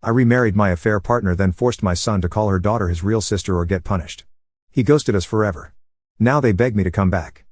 I remarried my affair partner, then forced my son to call her daughter his real sister or get punished. He ghosted us forever. Now they beg me to come back.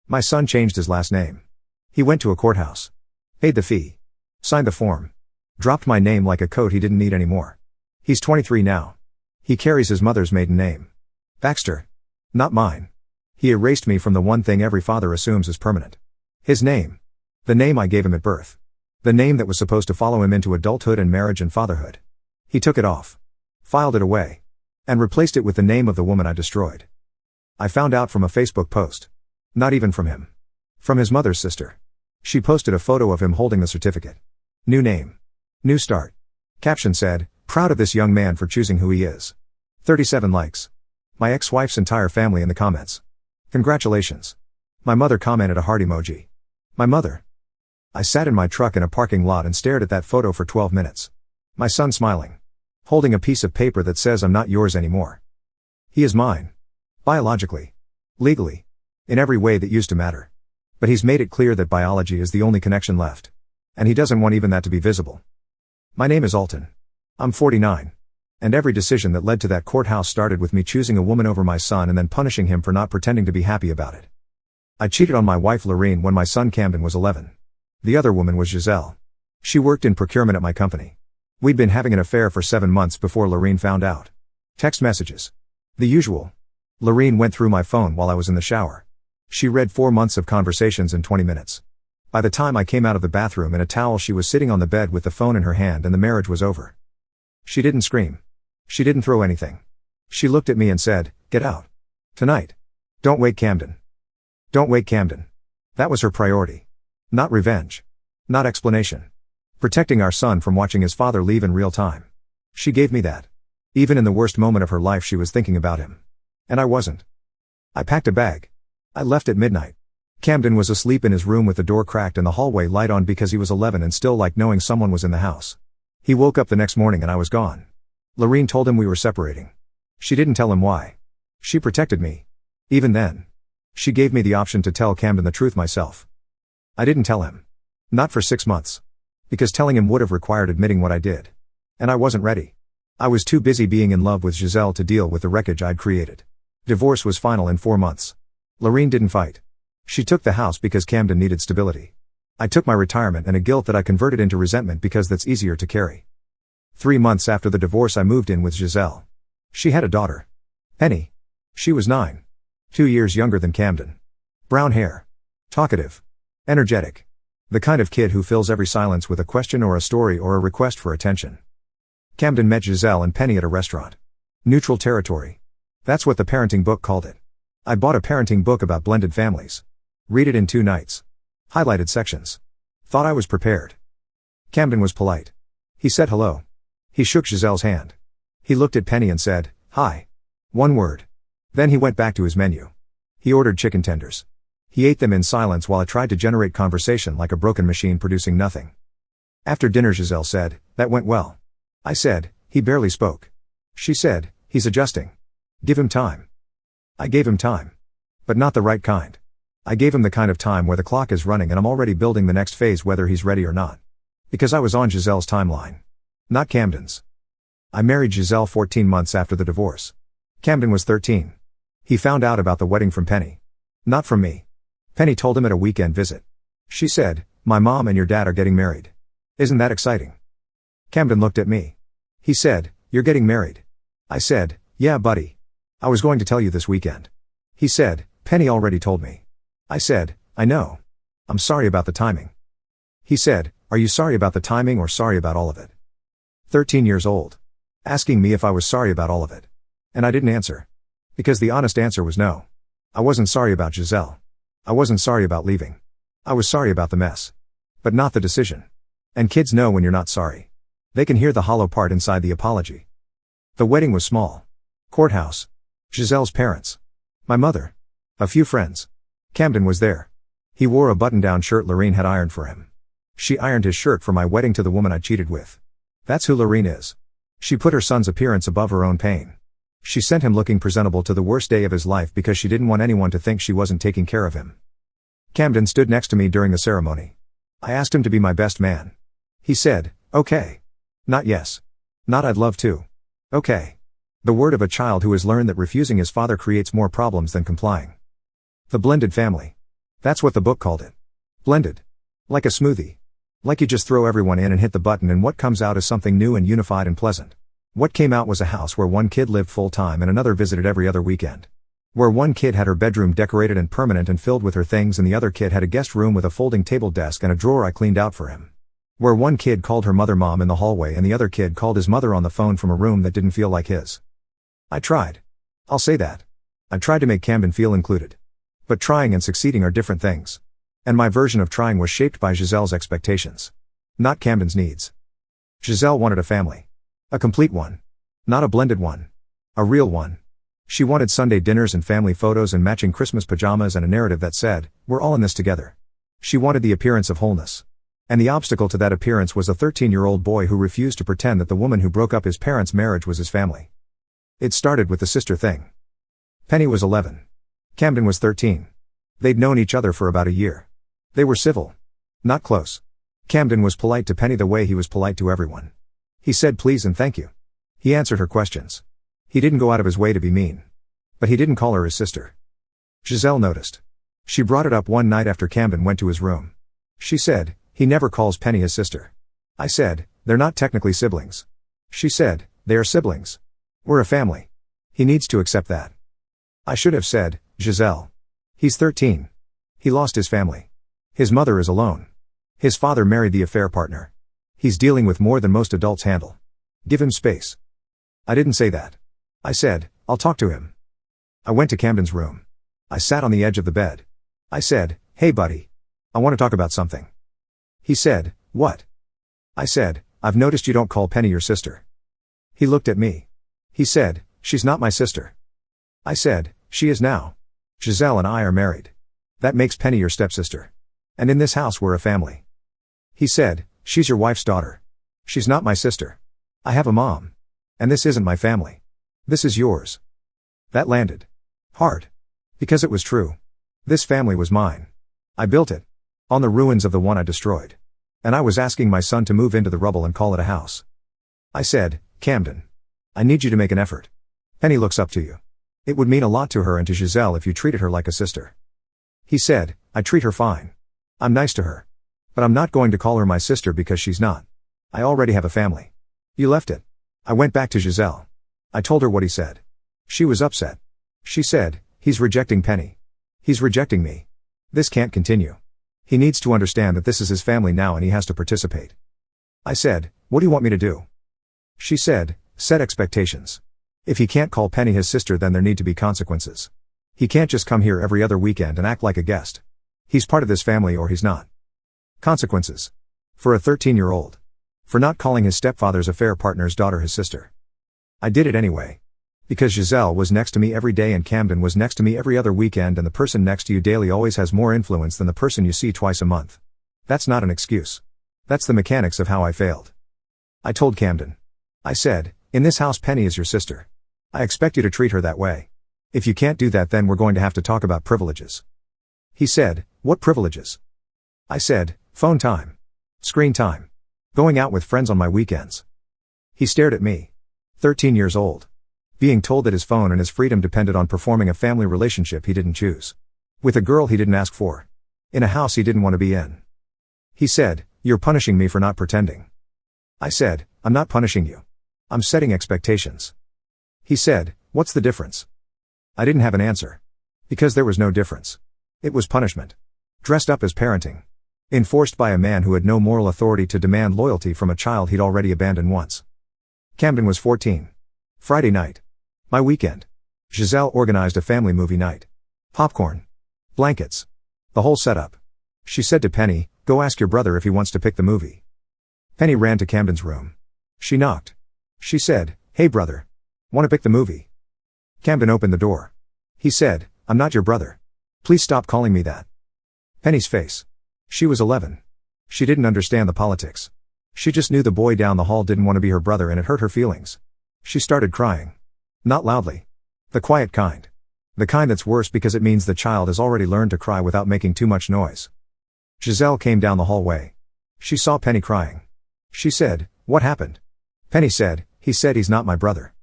My son changed his last name. He went to a courthouse. Paid the fee. Signed the form. Dropped my name like a coat he didn't need anymore. He's 23 now. He carries his mother's maiden name. Baxter. Not mine. He erased me from the one thing every father assumes is permanent. His name. The name I gave him at birth. The name that was supposed to follow him into adulthood and marriage and fatherhood. He took it off. Filed it away. And replaced it with the name of the woman I destroyed. I found out from a Facebook post. Not even from him. From his mother's sister. She posted a photo of him holding the certificate. New name. New start. Caption said, "Proud of this young man for choosing who he is." 37 likes. My ex-wife's entire family in the comments. Congratulations. My mother commented a heart emoji. My mother. I sat in my truck in a parking lot and stared at that photo for 12 minutes. My son smiling. Holding a piece of paper that says I'm not yours anymore. He is mine. Biologically. Legally. In every way that used to matter. But he's made it clear that biology is the only connection left. And he doesn't want even that to be visible. My name is Alton. I'm 49. And every decision that led to that courthouse started with me choosing a woman over my son and then punishing him for not pretending to be happy about it. I cheated on my wife Lorene when my son Camden was 11. The other woman was Giselle. She worked in procurement at my company. We'd been having an affair for 7 months before Lorene found out. Text messages. The usual. Lorene went through my phone while I was in the shower. She read 4 months of conversations in 20 minutes. By the time I came out of the bathroom in a towel, she was sitting on the bed with the phone in her hand and the marriage was over. She didn't scream. She didn't throw anything. She looked at me and said, "Get out. Tonight. Don't wake Camden. Don't wake Camden." That was her priority. Not revenge. Not explanation. Protecting our son from watching his father leave in real time. She gave me that. Even in the worst moment of her life she was thinking about him. And I wasn't. I packed a bag. I left at midnight. Camden was asleep in his room with the door cracked and the hallway light on because he was 11 and still liked knowing someone was in the house. He woke up the next morning and I was gone. Lorene told him we were separating. She didn't tell him why. She protected me. Even then. She gave me the option to tell Camden the truth myself. I didn't tell him. Not for 6 months. Because telling him would have required admitting what I did. And I wasn't ready. I was too busy being in love with Giselle to deal with the wreckage I'd created. Divorce was final in 4 months. Lorene didn't fight. She took the house because Camden needed stability. I took my retirement and a guilt that I converted into resentment because that's easier to carry. 3 months after the divorce I moved in with Giselle. She had a daughter. Penny. She was 9. 2 years younger than Camden. Brown hair. Talkative. Energetic. The kind of kid who fills every silence with a question or a story or a request for attention. Camden met Giselle and Penny at a restaurant. Neutral territory. That's what the parenting book called it. I bought a parenting book about blended families. Read it in 2 nights. Highlighted sections. Thought I was prepared. Camden was polite. He said hello. He shook Giselle's hand. He looked at Penny and said, "Hi." 1 word. Then he went back to his menu. He ordered chicken tenders. He ate them in silence while I tried to generate conversation like a broken machine producing nothing. After dinner Giselle said, "That went well." I said, "He barely spoke." She said, "He's adjusting. Give him time." I gave him time. But not the right kind. I gave him the kind of time where the clock is running and I'm already building the next phase whether he's ready or not. Because I was on Giselle's timeline. Not Camden's. I married Giselle 14 months after the divorce. Camden was 13. He found out about the wedding from Penny. Not from me. Penny told him at a weekend visit. She said, "My mom and your dad are getting married. Isn't that exciting?" Camden looked at me. He said, "You're getting married." I said, "Yeah, buddy. I was going to tell you this weekend." He said, "Penny already told me." I said, "I know. I'm sorry about the timing." He said, "Are you sorry about the timing or sorry about all of it?" 13 years old. Asking me if I was sorry about all of it. And I didn't answer. Because the honest answer was no. I wasn't sorry about Giselle. I wasn't sorry about leaving. I was sorry about the mess. But not the decision. And kids know when you're not sorry. They can hear the hollow part inside the apology. The wedding was small. Courthouse. Giselle's parents. My mother. A few friends. Camden was there. He wore a button-down shirt Lorene had ironed for him. She ironed his shirt for my wedding to the woman I cheated with. That's who Lorene is. She put her son's appearance above her own pain. She sent him looking presentable to the worst day of his life because she didn't want anyone to think she wasn't taking care of him. Camden stood next to me during the ceremony. I asked him to be my best man. He said, "Okay. Not yes." Not I'd love to. Okay. The word of a child who has learned that refusing his father creates more problems than complying. The blended family. That's what the book called it. Blended. Like a smoothie. Like you just throw everyone in and hit the button and what comes out is something new and unified and pleasant. What came out was a house where one kid lived full time and another visited every other weekend. Where one kid had her bedroom decorated and permanent and filled with her things and the other kid had a guest room with a folding table desk and a drawer I cleaned out for him. Where one kid called her mother mom in the hallway and the other kid called his mother on the phone from a room that didn't feel like his. I tried. I'll say that. I tried to make Camden feel included. But trying and succeeding are different things. And my version of trying was shaped by Giselle's expectations. Not Camden's needs. Giselle wanted a family. A complete one. Not a blended one. A real one. She wanted Sunday dinners and family photos and matching Christmas pajamas and a narrative that said, we're all in this together. She wanted the appearance of wholeness. And the obstacle to that appearance was a 13-year-old boy who refused to pretend that the woman who broke up his parents' marriage was his family. It started with the sister thing. Penny was 11. Camden was 13. They'd known each other for about a year. They were civil. Not close. Camden was polite to Penny the way he was polite to everyone. He said please and thank you. He answered her questions. He didn't go out of his way to be mean. But he didn't call her his sister. Giselle noticed. She brought it up one night after Camden went to his room. She said, he never calls Penny his sister. I said, they're not technically siblings. She said, they are siblings. We're a family. He needs to accept that. I should have said, Giselle. He's 13. He lost his family. His mother is alone. His father married the affair partner. He's dealing with more than most adults handle. Give him space. I didn't say that. I said, I'll talk to him. I went to Camden's room. I sat on the edge of the bed. I said, hey buddy. I want to talk about something. He said, what? I said, I've noticed you don't call Penny your sister. He looked at me. He said, she's not my sister. I said, she is now. Giselle and I are married. That makes Penny your stepsister. And in this house we're a family. He said, she's your wife's daughter. She's not my sister. I have a mom. And this isn't my family. This is yours. That landed hard. Because it was true. This family was mine. I built it. On the ruins of the one I destroyed. And I was asking my son to move into the rubble and call it a house. I said, Camden. I need you to make an effort. Penny looks up to you. It would mean a lot to her and to Giselle if you treated her like a sister. He said, I treat her fine. I'm nice to her. But I'm not going to call her my sister because she's not. I already have a family. You left it. I went back to Giselle. I told her what he said. She was upset. She said, he's rejecting Penny. He's rejecting me. This can't continue. He needs to understand that this is his family now and he has to participate. I said, what do you want me to do? She said, set expectations. If he can't call Penny his sister then there need to be consequences. He can't just come here every other weekend and act like a guest. He's part of this family or he's not. Consequences. For a 13-year-old. For not calling his stepfather's affair partner's daughter his sister. I did it anyway. Because Giselle was next to me every day and Camden was next to me every other weekend and the person next to you daily always has more influence than the person you see twice a month. That's not an excuse. That's the mechanics of how I failed. I told Camden. I said, in this house Penny is your sister. I expect you to treat her that way. If you can't do that then we're going to have to talk about privileges. He said, what privileges? I said, phone time. Screen time. Going out with friends on my weekends. He stared at me. 13 years old. Being told that his phone and his freedom depended on performing a family relationship he didn't choose. With a girl he didn't ask for. In a house he didn't want to be in. He said, you're punishing me for not pretending. I said, I'm not punishing you. I'm setting expectations. He said, what's the difference? I didn't have an answer. Because there was no difference. It was punishment. Dressed up as parenting. Enforced by a man who had no moral authority to demand loyalty from a child he'd already abandoned once. Camden was 14. Friday night. My weekend. Giselle organized a family movie night. Popcorn. Blankets. The whole setup. She said to Penny, go ask your brother if he wants to pick the movie. Penny ran to Camden's room. She knocked. She said, hey brother. Want to pick the movie? Camden opened the door. He said, I'm not your brother. Please stop calling me that. Penny's face. She was 11. She didn't understand the politics. She just knew the boy down the hall didn't want to be her brother and it hurt her feelings. She started crying. Not loudly. The quiet kind. The kind that's worse because it means the child has already learned to cry without making too much noise. Giselle came down the hallway. She saw Penny crying. She said, what happened? Penny said, He said he's not my brother.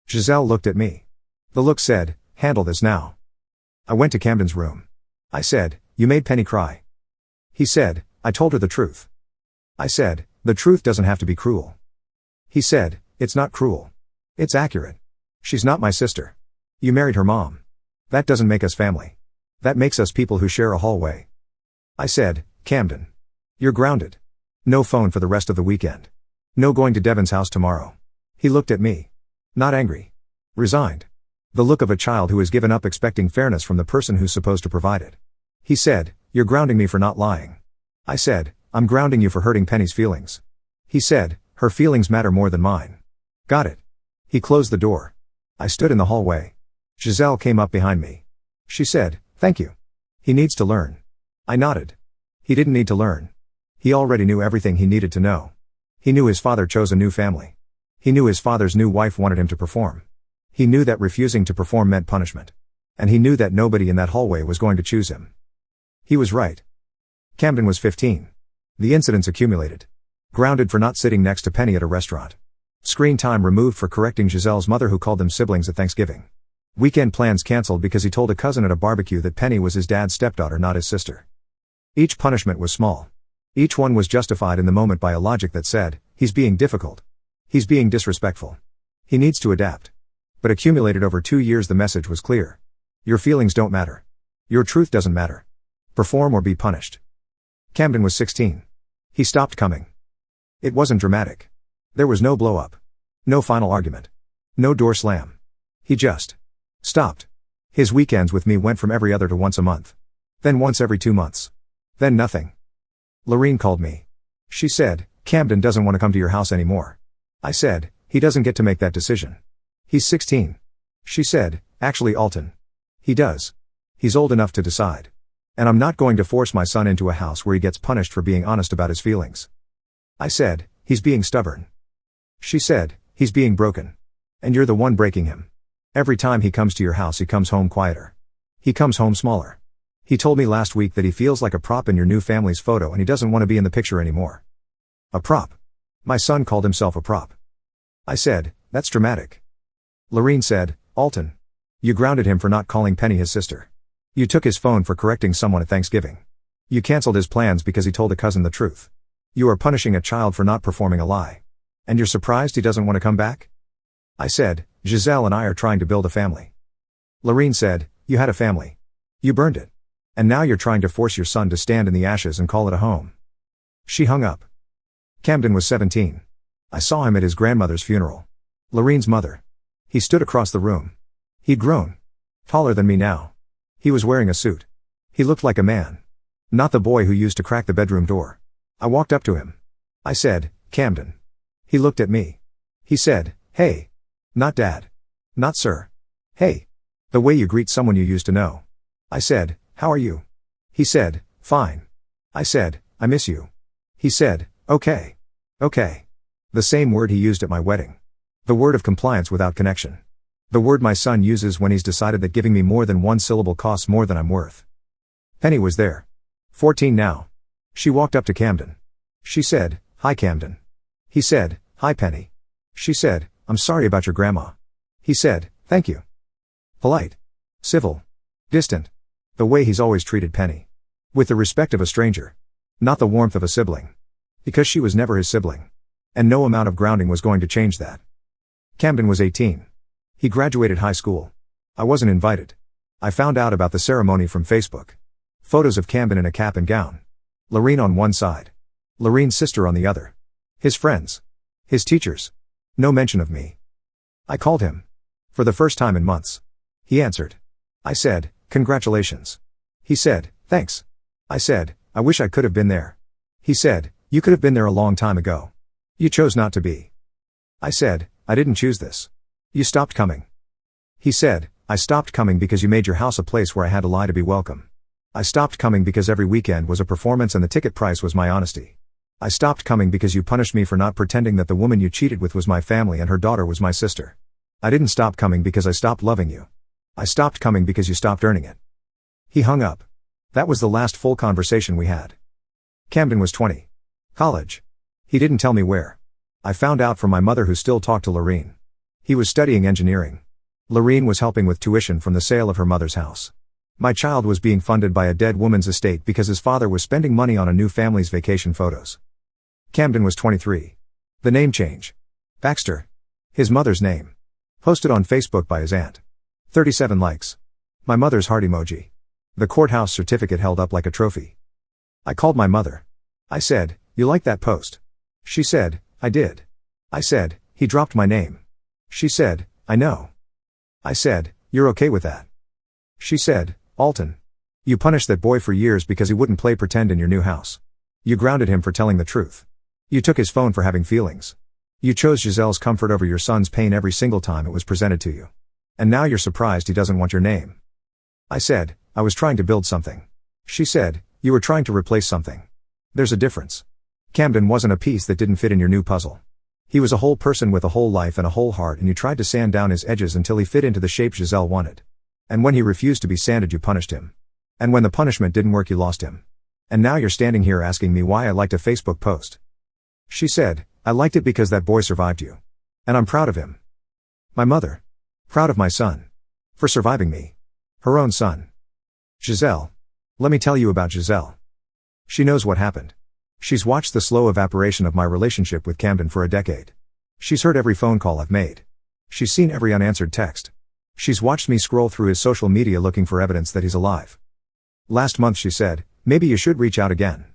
Giselle looked at me. The look said, handle this now. I went to Camden's room. I said, you made Penny cry. He said, I told her the truth. I said, the truth doesn't have to be cruel. He said, it's not cruel. It's accurate. She's not my sister. You married her mom. That doesn't make us family. That makes us people who share a hallway. I said, Camden. You're grounded. No phone for the rest of the weekend. No going to Devon's house tomorrow. He looked at me. Not angry. Resigned. The look of a child who has given up expecting fairness from the person who's supposed to provide it. He said, you're grounding me for not lying. I said, I'm grounding you for hurting Penny's feelings. He said, her feelings matter more than mine. Got it. He closed the door. I stood in the hallway. Giselle came up behind me. She said, thank you. He needs to learn. I nodded. He didn't need to learn. He already knew everything he needed to know. He knew his father chose a new family. He knew his father's new wife wanted him to perform. He knew that refusing to perform meant punishment. And he knew that nobody in that hallway was going to choose him. He was right. Camden was 15. The incidents accumulated. Grounded for not sitting next to Penny at a restaurant. Screen time removed for correcting Giselle's mother who called them siblings at Thanksgiving. Weekend plans cancelled because he told a cousin at a barbecue that Penny was his dad's stepdaughter, not his sister. Each punishment was small. Each one was justified in the moment by a logic that said, he's being difficult. He's being disrespectful. He needs to adapt. But accumulated over 2 years, the message was clear. Your feelings don't matter. Your truth doesn't matter. Perform or be punished. Camden was 16. He stopped coming. It wasn't dramatic. There was no blow up. No final argument. No door slam. He just stopped. His weekends with me went from every other to once a month. Then once every 2 months. Then nothing. Lorene called me. She said, Camden doesn't want to come to your house anymore. I said, he doesn't get to make that decision. He's 16. She said, actually Alton. He does. He's old enough to decide. And I'm not going to force my son into a house where he gets punished for being honest about his feelings. I said, he's being stubborn. She said, he's being broken. And you're the one breaking him. Every time he comes to your house he comes home quieter. He comes home smaller. He told me last week that he feels like a prop in your new family's photo and he doesn't want to be in the picture anymore. A prop. My son called himself a prop. I said, that's dramatic. Lorene said, Alton. You grounded him for not calling Penny his sister. You took his phone for correcting someone at Thanksgiving. You cancelled his plans because he told a cousin the truth. You are punishing a child for not performing a lie. And you're surprised he doesn't want to come back? I said, Giselle and I are trying to build a family. Lorene said, you had a family. You burned it. And now you're trying to force your son to stand in the ashes and call it a home. She hung up. Camden was 17. I saw him at his grandmother's funeral. Lorene's mother. He stood across the room. He'd grown. Taller than me now. He was wearing a suit. He looked like a man. Not the boy who used to crack the bedroom door. I walked up to him. I said, Camden. He looked at me. He said, hey. Not Dad. Not sir. Hey. The way you greet someone you used to know. I said, how are you? He said, fine. I said, I miss you. He said, okay. Okay. The same word he used at my wedding. The word of compliance without connection. The word my son uses when he's decided that giving me more than one syllable costs more than I'm worth. Penny was there. 14 now. She walked up to Camden. She said, hi Camden. He said, hi Penny. She said, I'm sorry about your grandma. He said, thank you. Polite. Civil. Distant. The way he's always treated Penny. With the respect of a stranger. Not the warmth of a sibling. Because she was never his sibling. And no amount of grounding was going to change that. Camden was 18. He graduated high school. I wasn't invited. I found out about the ceremony from Facebook. Photos of Camden in a cap and gown. Lorene on one side. Lorene's sister on the other. His friends. His teachers. No mention of me. I called him. For the first time in months. He answered. I said, congratulations. He said, thanks. I said, I wish I could have been there. He said, you could have been there a long time ago. You chose not to be. I said, I didn't choose this. You stopped coming. He said, I stopped coming because you made your house a place where I had to lie to be welcome. I stopped coming because every weekend was a performance and the ticket price was my honesty. I stopped coming because you punished me for not pretending that the woman you cheated with was my family and her daughter was my sister. I didn't stop coming because I stopped loving you. I stopped coming because you stopped earning it. He hung up. That was the last full conversation we had. Camden was 20. College. He didn't tell me where. I found out from my mother, who still talked to Lorene. He was studying engineering. Lorene was helping with tuition from the sale of her mother's house. My child was being funded by a dead woman's estate because his father was spending money on a new family's vacation photos. Camden was 23. The name change. Baxter. His mother's name. Posted on Facebook by his aunt. 37 likes. My mother's heart emoji. The courthouse certificate held up like a trophy. I called my mother. I said, "You like that post?" She said, "I did." I said, "He dropped my name." She said, "I know." I said, "You're okay with that?" She said, "Alton. You punished that boy for years because he wouldn't play pretend in your new house. You grounded him for telling the truth. You took his phone for having feelings. You chose Giselle's comfort over your son's pain every single time it was presented to you. And now you're surprised he doesn't want your name." I said, "I was trying to build something." She said, "You were trying to replace something. There's a difference. Camden wasn't a piece that didn't fit in your new puzzle. He was a whole person with a whole life and a whole heart, and you tried to sand down his edges until he fit into the shape Giselle wanted. And when he refused to be sanded, you punished him. And when the punishment didn't work, you lost him. And now you're standing here asking me why I liked a Facebook post." She said, "I liked it because that boy survived you. And I'm proud of him." My mother. Proud of my son. For surviving me. Her own son. Giselle. Let me tell you about Giselle. She knows what happened. She's watched the slow evaporation of my relationship with Camden for a decade. She's heard every phone call I've made. She's seen every unanswered text. She's watched me scroll through his social media looking for evidence that he's alive. Last month she said, "Maybe you should reach out again."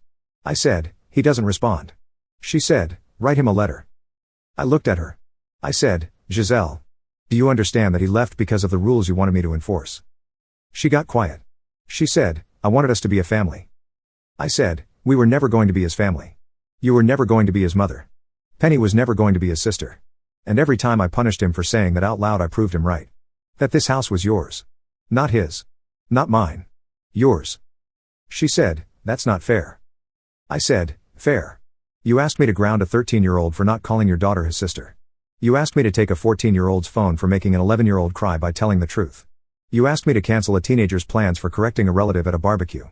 I said, "He doesn't respond." She said, "Write him a letter." I looked at her. I said, "Giselle, do you understand that he left because of the rules you wanted me to enforce?" She got quiet. She said, "I wanted us to be a family." I said, "We were never going to be his family. You were never going to be his mother. Penny was never going to be his sister. And every time I punished him for saying that out loud, I proved him right. That this house was yours. Not his. Not mine. Yours." She said, "That's not fair." I said, "Fair. You asked me to ground a 13-year-old for not calling your daughter his sister. You asked me to take a 14-year-old's phone for making an 11-year-old cry by telling the truth. You asked me to cancel a teenager's plans for correcting a relative at a barbecue.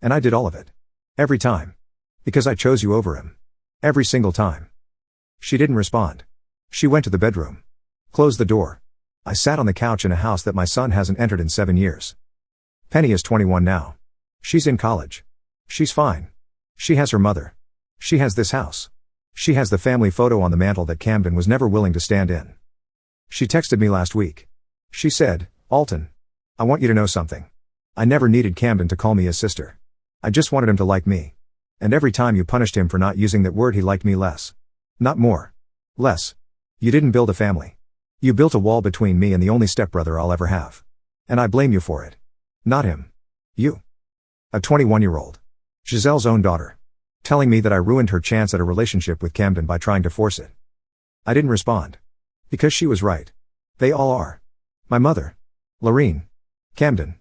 And I did all of it. Every time. Because I chose you over him. Every single time." She didn't respond. She went to the bedroom. Closed the door. I sat on the couch in a house that my son hasn't entered in 7 years. Penny is 21 now. She's in college. She's fine. She has her mother. She has this house. She has the family photo on the mantle that Camden was never willing to stand in. She texted me last week. She said, "Alton, I want you to know something. I never needed Camden to call me his sister. I just wanted him to like me. And every time you punished him for not using that word, he liked me less. Not more. Less. You didn't build a family. You built a wall between me and the only stepbrother I'll ever have. And I blame you for it. Not him. You." A 21-year-old. Giselle's own daughter. Telling me that I ruined her chance at a relationship with Camden by trying to force it. I didn't respond. Because she was right. They all are. My mother. Lorene. Camden.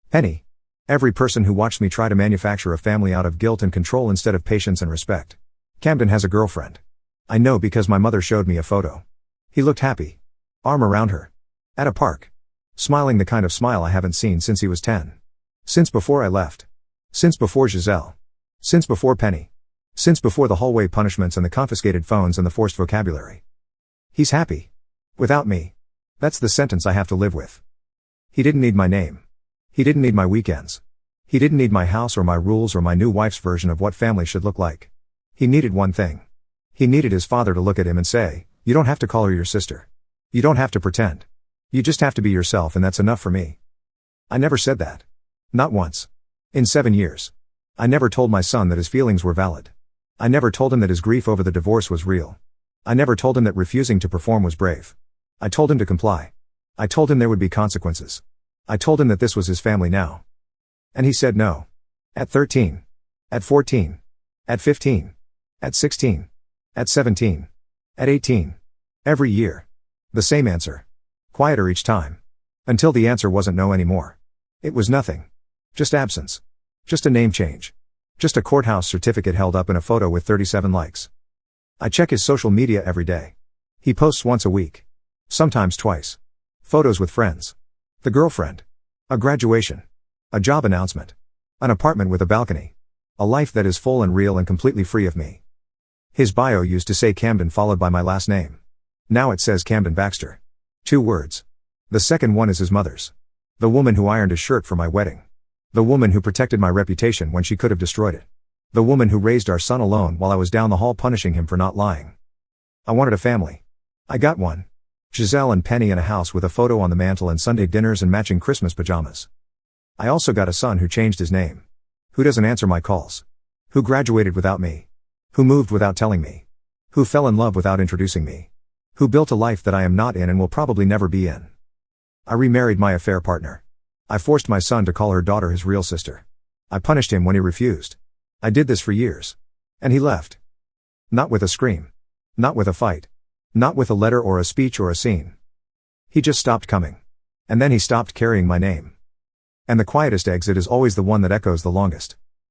Penny. Every person who watched me try to manufacture a family out of guilt and control instead of patience and respect. Camden has a girlfriend. I know because my mother showed me a photo. He looked happy. Arm around her. At a park. Smiling the kind of smile I haven't seen since he was 10. Since before I left. Since before Giselle. Since before Penny. Since before the hallway punishments and the confiscated phones and the forced vocabulary. He's happy. Without me. That's the sentence I have to live with. He didn't need my name. He didn't need my weekends. He didn't need my house or my rules or my new wife's version of what family should look like. He needed one thing. He needed his father to look at him and say, "You don't have to call her your sister. You don't have to pretend. You just have to be yourself, and that's enough for me." I never said that. Not once. In 7 years. I never told my son that his feelings were valid. I never told him that his grief over the divorce was real. I never told him that refusing to perform was brave. I told him to comply. I told him there would be consequences. I told him that this was his family now. And he said no. At 13. At 14. At 15. At 16. At 17. At 18. Every year. The same answer. Quieter each time. Until the answer wasn't no anymore. It was nothing. Just absence. Just a name change. Just a courthouse certificate held up in a photo with 37 likes. I check his social media every day. He posts once a week. Sometimes twice. Photos with friends. The girlfriend. A graduation. A job announcement. An apartment with a balcony. A life that is full and real and completely free of me. His bio used to say Camden followed by my last name. Now it says Camden Baxter. 2 words. The second one is his mother's. The woman who ironed his shirt for my wedding. The woman who protected my reputation when she could have destroyed it. The woman who raised our son alone while I was down the hall punishing him for not lying. I wanted a family. I got one. Giselle and Penny in a house with a photo on the mantle and Sunday dinners and matching Christmas pajamas. I also got a son who changed his name. Who doesn't answer my calls. Who graduated without me. Who moved without telling me. Who fell in love without introducing me. Who built a life that I am not in and will probably never be in. I remarried my affair partner. I forced my son to call her daughter his real sister. I punished him when he refused. I did this for years. And he left. Not with a scream. Not with a fight. Not with a letter or a speech or a scene. He just stopped coming. And then he stopped carrying my name. And the quietest exit is always the one that echoes the longest.